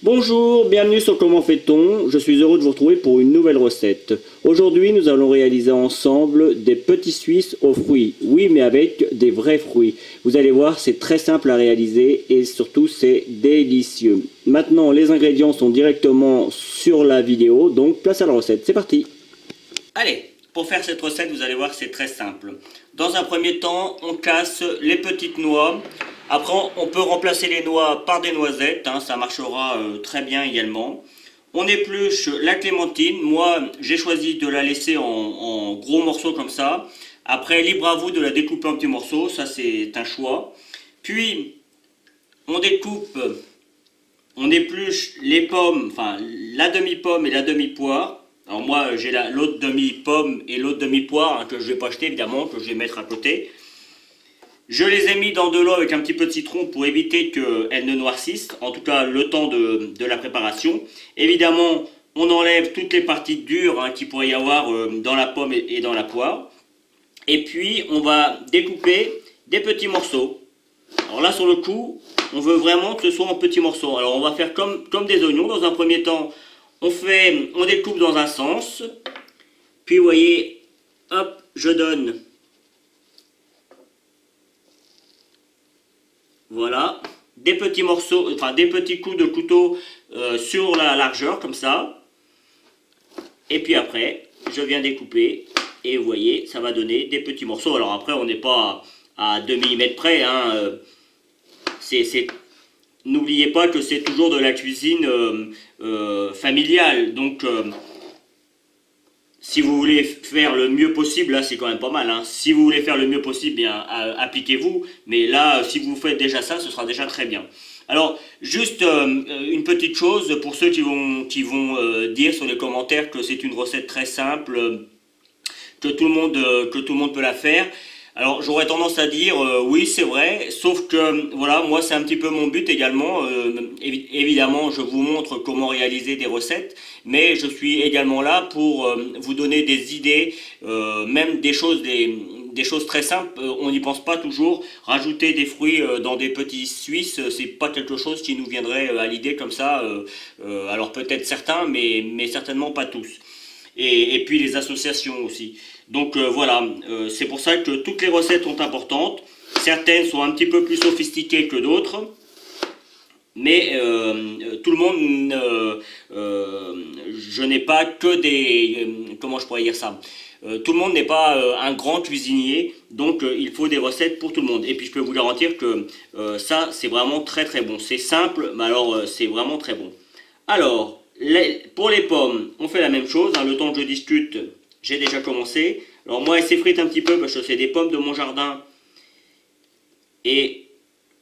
Bonjour, bienvenue sur Comment fait-on. Je suis heureux de vous retrouver pour une nouvelle recette. Aujourd'hui, nous allons réaliser ensemble des petits Suisses aux fruits. Oui, mais avec des vrais fruits. Vous allez voir, c'est très simple à réaliser et surtout, c'est délicieux. Maintenant, les ingrédients sont directement sur la vidéo, donc place à la recette. C'est parti. Allez, pour faire cette recette, vous allez voir, c'est très simple. Dans un premier temps, on casse les petites noix. Après, on peut remplacer les noix par des noisettes, hein, ça marchera très bien également. On épluche la clémentine. Moi, j'ai choisi de la laisser en gros morceaux comme ça. Après, libre à vous de la découper en petits morceaux, ça c'est un choix. Puis, on découpe, on épluche les pommes, enfin la demi-pomme et la demi-poire. Alors moi, j'ai l'autre demi-pomme et l'autre demi-poire, hein, que je ne vais pas acheter évidemment, que je vais mettre à côté. Je les ai mis dans de l'eau avec un petit peu de citron pour éviter qu'elles ne noircissent, en tout cas le temps de la préparation. Évidemment, on enlève toutes les parties dures, hein, qu'il pourrait y avoir dans la pomme et dans la poire. Et puis, on va découper des petits morceaux. Alors là, sur le coup, on veut vraiment que ce soit en petits morceaux. Alors on va faire comme des oignons. Dans un premier temps, on découpe dans un sens. Puis, vous voyez, hop, je donne... Voilà, des petits morceaux, enfin des petits coups de couteau sur la largeur, comme ça. Et puis après, je viens découper. Et vous voyez, ça va donner des petits morceaux. Alors après, on n'est pas à 2 mm près. Hein, n'oubliez pas que c'est toujours de la cuisine familiale. Donc... si vous voulez faire le mieux possible, là c'est quand même pas mal, hein. Si vous voulez faire le mieux possible, bien appliquez-vous. Mais là, si vous faites déjà ça, ce sera déjà très bien. Alors, juste une petite chose pour ceux qui vont dire sur les commentaires que c'est une recette très simple, que tout le monde peut la faire. Alors j'aurais tendance à dire oui c'est vrai, sauf que voilà, moi c'est un petit peu mon but également, évidemment je vous montre comment réaliser des recettes, mais je suis également là pour vous donner des idées, même des choses très simples, on n'y pense pas toujours. Rajouter des fruits dans des petits Suisses, c'est pas quelque chose qui nous viendrait à l'idée comme ça, alors peut-être certains, mais certainement pas tous. Et puis les associations aussi. Donc voilà, c'est pour ça que toutes les recettes sont importantes. Certaines sont un petit peu plus sophistiquées que d'autres. Mais tout le monde, je n'ai pas que des... comment je pourrais dire ça, tout le monde n'est pas un grand cuisinier, donc il faut des recettes pour tout le monde. Et puis je peux vous garantir que ça, c'est vraiment très très bon. C'est simple, mais alors c'est vraiment très bon. Alors... pour les pommes, on fait la même chose, hein, le temps que je discute, j'ai déjà commencé. Alors moi, elles s'effritent un petit peu parce que c'est des pommes de mon jardin. Et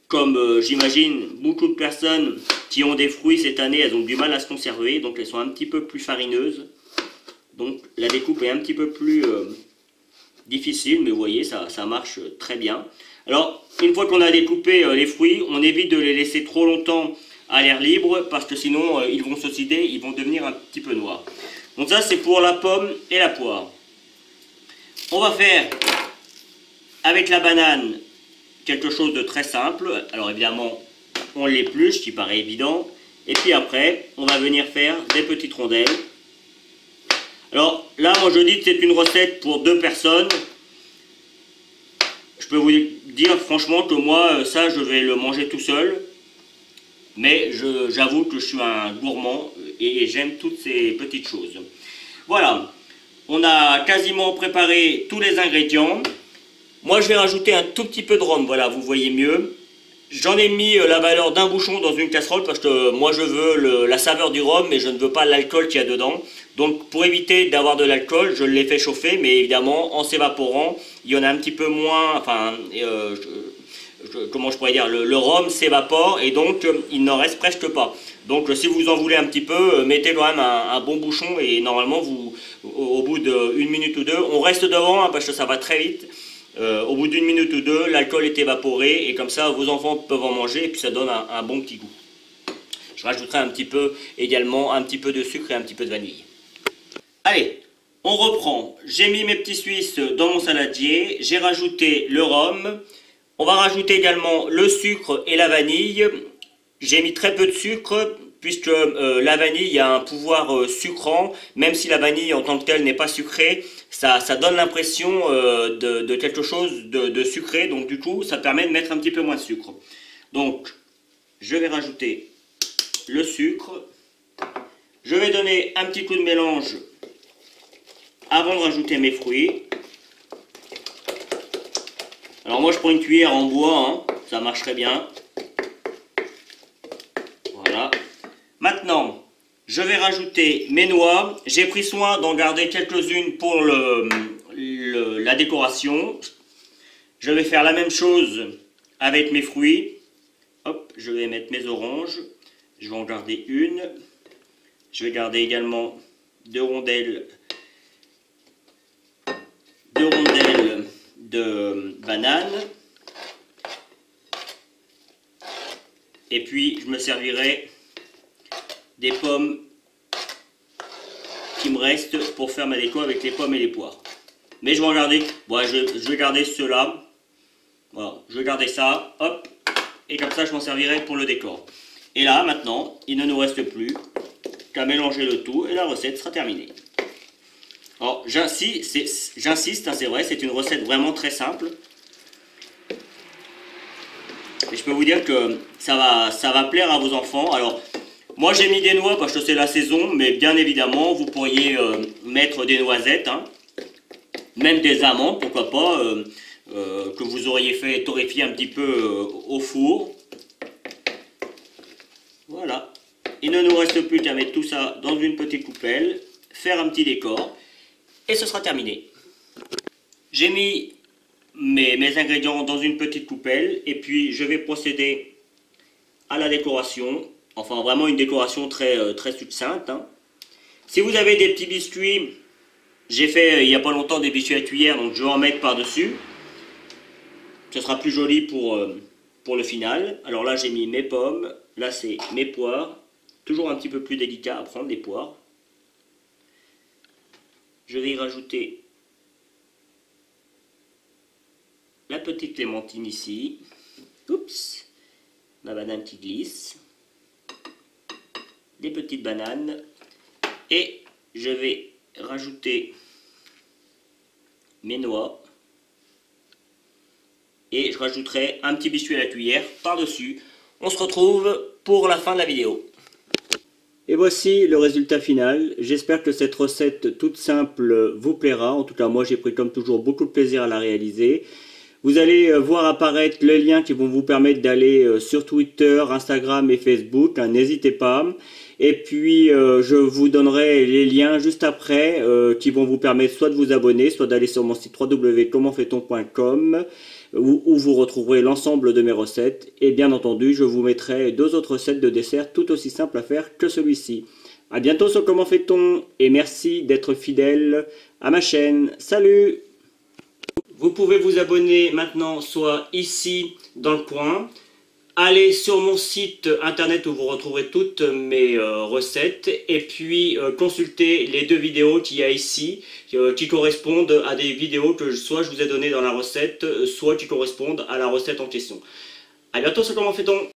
comme j'imagine, beaucoup de personnes qui ont des fruits cette année, elles ont du mal à se conserver. Donc elles sont un petit peu plus farineuses. Donc la découpe est un petit peu plus difficile, mais vous voyez, ça marche très bien. Alors, une fois qu'on a découpé les fruits, on évite de les laisser trop longtemps à l'air libre, parce que sinon ils vont s'oxyder, ils vont devenir un petit peu noirs. Donc ça c'est pour la pomme et la poire. On va faire avec la banane quelque chose de très simple. Alors évidemment on l'épluche, qui paraît évident, et puis après on va venir faire des petites rondelles. Alors là moi je dis que c'est une recette pour 2 personnes. Je peux vous dire franchement que moi ça je vais le manger tout seul. Mais j'avoue que je suis un gourmand et j'aime toutes ces petites choses. Voilà, on a quasiment préparé tous les ingrédients. Moi, je vais rajouter un tout petit peu de rhum, voilà, vous voyez mieux. J'en ai mis la valeur d'un bouchon dans une casserole parce que moi, je veux la saveur du rhum, mais je ne veux pas l'alcool qu'il y a dedans. Donc, pour éviter d'avoir de l'alcool, je l'ai fait chauffer, mais évidemment, en s'évaporant, il y en a un petit peu moins, enfin... comment je pourrais dire, le rhum s'évapore et donc il n'en reste presque pas. Donc si vous en voulez un petit peu, mettez quand même un bon bouchon et normalement vous, au bout d'une minute ou deux, on reste devant hein, parce que ça va très vite. Au bout d'une minute ou deux, l'alcool est évaporé et comme ça vos enfants peuvent en manger et puis ça donne un bon petit goût. Je rajouterai un petit peu également un petit peu de sucre et un petit peu de vanille. Allez, on reprend. J'ai mis mes petits Suisses dans mon saladier, j'ai rajouté le rhum. On va rajouter également le sucre et la vanille. J'ai mis très peu de sucre puisque la vanille a un pouvoir sucrant, même si la vanille en tant que telle n'est pas sucrée, ça donne l'impression de quelque chose de sucré, donc du coup ça permet de mettre un petit peu moins de sucre. Donc je vais rajouter le sucre, je vais donner un petit coup de mélange avant de rajouter mes fruits. Alors moi je prends une cuillère en bois, hein, ça marche très bien. Voilà. Maintenant, je vais rajouter mes noix. J'ai pris soin d'en garder quelques-unes pour la décoration. Je vais faire la même chose avec mes fruits. Hop, je vais mettre mes oranges. Je vais en garder une. Je vais garder également deux rondelles de banane. Et puis, je me servirai des pommes qui me restent pour faire ma déco avec les pommes et les poires. Mais je vais en garder, bon, je vais garder ceux-là. Voilà, je vais garder ça, hop, et comme ça je m'en servirai pour le décor. Et là, maintenant, il ne nous reste plus qu'à mélanger le tout et la recette sera terminée. Alors, j'insiste, hein, c'est vrai, c'est une recette vraiment très simple. Et je peux vous dire que ça va plaire à vos enfants. Alors, moi j'ai mis des noix parce que c'est la saison, mais bien évidemment, vous pourriez mettre des noisettes, hein, même des amandes, pourquoi pas, que vous auriez fait torréfier un petit peu au four. Voilà. Il ne nous reste plus qu'à mettre tout ça dans une petite coupelle, faire un petit décor, et ce sera terminé. J'ai mis mes ingrédients dans une petite coupelle, et puis je vais procéder à la décoration. Enfin, vraiment une décoration très succincte, hein. Si vous avez des petits biscuits, j'ai fait il n'y a pas longtemps des biscuits à cuillère, donc je vais en mettre par-dessus. Ce sera plus joli pour le final. Alors là, j'ai mis mes pommes. Là, c'est mes poires. Toujours un petit peu plus délicat à prendre, les poires. Je vais y rajouter la petite clémentine ici. Oups, ma banane qui glisse. Des petites bananes. Et je vais rajouter mes noix. Et je rajouterai un petit biscuit à la cuillère par-dessus. On se retrouve pour la fin de la vidéo. Et voici le résultat final. J'espère que cette recette toute simple vous plaira. En tout cas, moi j'ai pris comme toujours beaucoup de plaisir à la réaliser. Vous allez voir apparaître les liens qui vont vous permettre d'aller sur Twitter, Instagram et Facebook. N'hésitez pas. Et puis, je vous donnerai les liens juste après qui vont vous permettre soit de vous abonner, soit d'aller sur mon site www.commentfaiton.com où vous retrouverez l'ensemble de mes recettes. Et bien entendu, je vous mettrai deux autres recettes de dessert tout aussi simples à faire que celui-ci. A bientôt sur Comment fait-on et merci d'être fidèle à ma chaîne. Salut! Vous pouvez vous abonner maintenant soit ici dans le coin. Allez sur mon site internet où vous retrouverez toutes mes recettes et puis consultez les deux vidéos qu'il y a ici qui correspondent à des vidéos que soit je vous ai données dans la recette, soit qui correspondent à la recette en question. A bientôt sur Comment fait-on ?